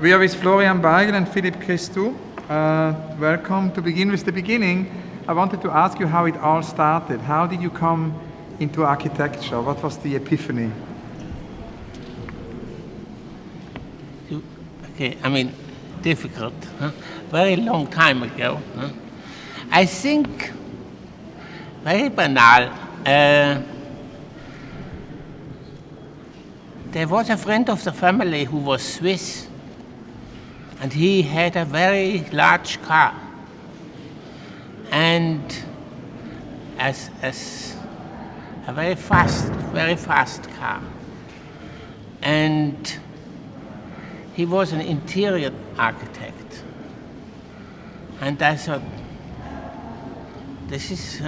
We are with Florian Beigel and Christou. Welcome. To begin with the beginning, I wanted to ask you how it all started. How did you come into architecture? What was the epiphany? Okay, I mean, difficult. Very long time ago. I think, very banal. There was a friend of the family who was Swiss, and he had a very large car. And as a very fast car. And he was an interior architect. And I thought, this is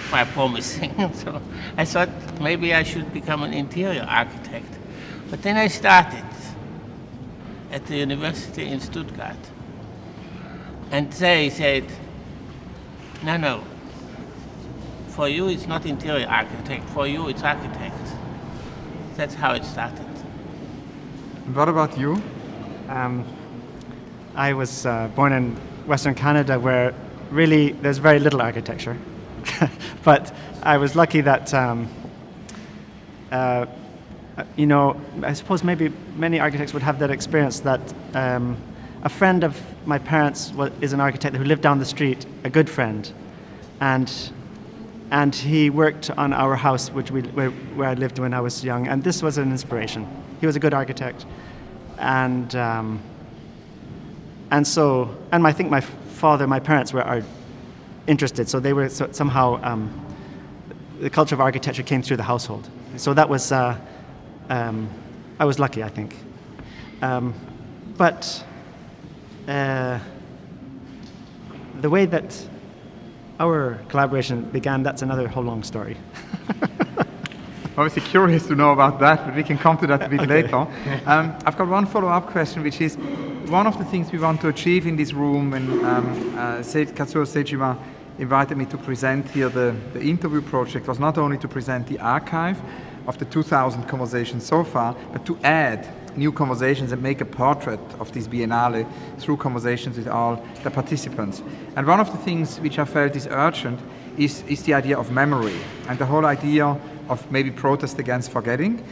quite promising. So I thought maybe I should become an interior architect. But then I started at the university in Stuttgart. And they said, no, for you it's not interior architect, for you it's architect. That's how it started. And what about you? I was born in Western Canada, where really there's very little architecture. But I was lucky that, I suppose maybe many architects would have that experience that a friend of my parents is an architect who lived down the street, a good friend, and he worked on our house, where I lived when I was young, and this was an inspiration. He was a good architect, and I think my parents are interested, so they were somehow the culture of architecture came through the household. So that was I was lucky, I think. But the way that our collaboration began, that's another whole long story. Obviously curious to know about that, but we can come to that a bit later. I've got one follow-up question, which is one of the things we want to achieve in this room, and Katsuo Sejima invited me to present here the interview project, was not only to present the archive of the 2,000 conversations so far, but to add new conversations and make a portrait of this Biennale through conversations with all the participants. And one of the things which I felt is urgent is the idea of memory and the whole idea of maybe protest against forgetting.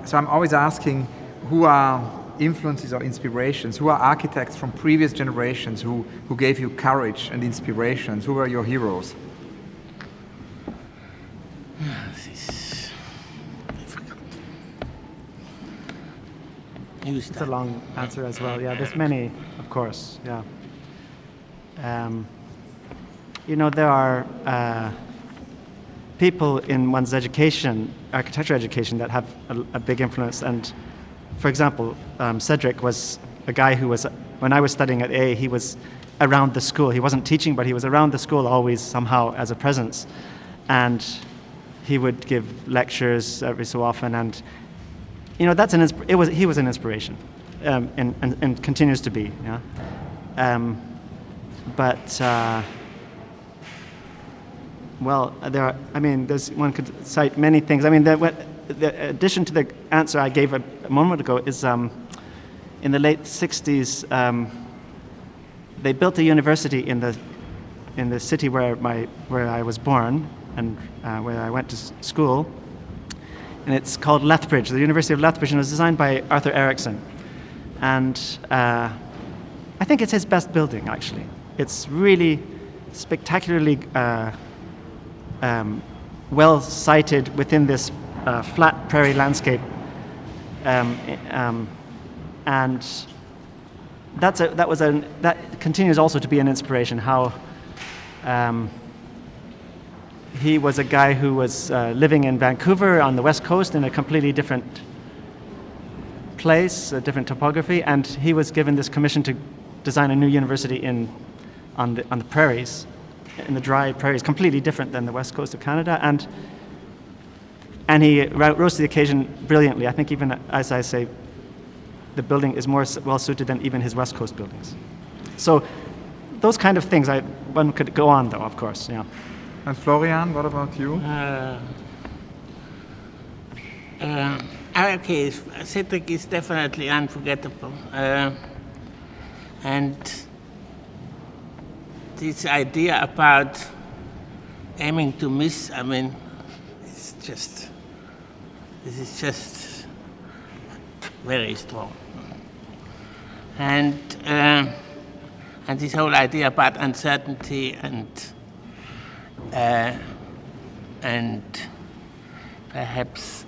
So I'm always asking, who are influences or inspirations? Who are architects from previous generations who gave you courage and inspirations? Who were your heroes? It's a long answer as well. Yeah, there's many, of course. Yeah. There are people in one's education, architecture education, that have a big influence. And for example, Cedric was a guy who was, when I was studying at A, he was around the school. He wasn't teaching, but he was around the school always somehow as a presence. And he would give lectures every so often, and he was an inspiration, and continues to be. Yeah. One could cite many things. I mean, the addition to the answer I gave a moment ago is in the late 60s, they built a university in the city where I was born and where I went to school. And it's called Lethbridge, the University of Lethbridge, and it was designed by Arthur Erickson. And I think it's his best building, actually. It's really spectacularly well sited within this flat prairie landscape. And that continues also to be an inspiration, how he was a guy who was living in Vancouver on the West Coast in a completely different place, a different topography, and he was given this commission to design a new university on the prairies, in the dry prairies, completely different than the West Coast of Canada, and he rose to the occasion brilliantly. I think even, as I say, the building is more well suited than even his West Coast buildings. So those kind of things, one could go on though, of course, yeah. And Florian, what about you? Okay, Cedric is definitely unforgettable. And this idea about aiming to miss, I mean, this is just very strong. And this whole idea about uncertainty and perhaps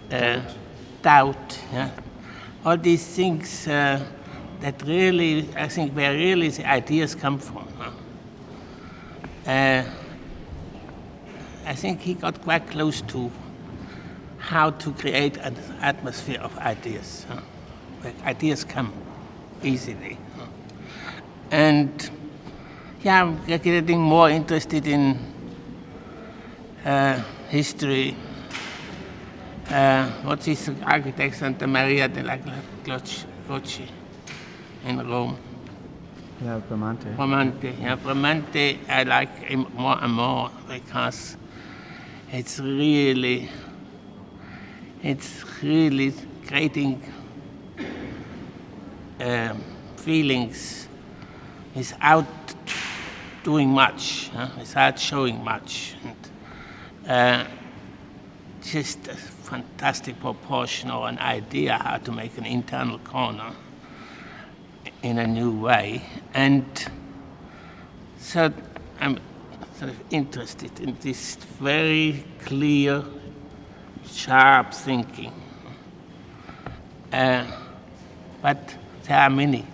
doubt, yeah? All these things that really, I think, where really the ideas come from. I think he got quite close to how to create an atmosphere of ideas, where ideas come easily. And yeah, I'm getting more interested in history. What is the architect Santa Maria della Croce in Rome? Yeah, Bramante. Bramante, I like him more and more because it's really creating feelings without doing much, without showing much. And, just a fantastic proportion or an idea how to make an internal corner in a new way. And so I'm sort of interested in this very clear, sharp thinking. But there are many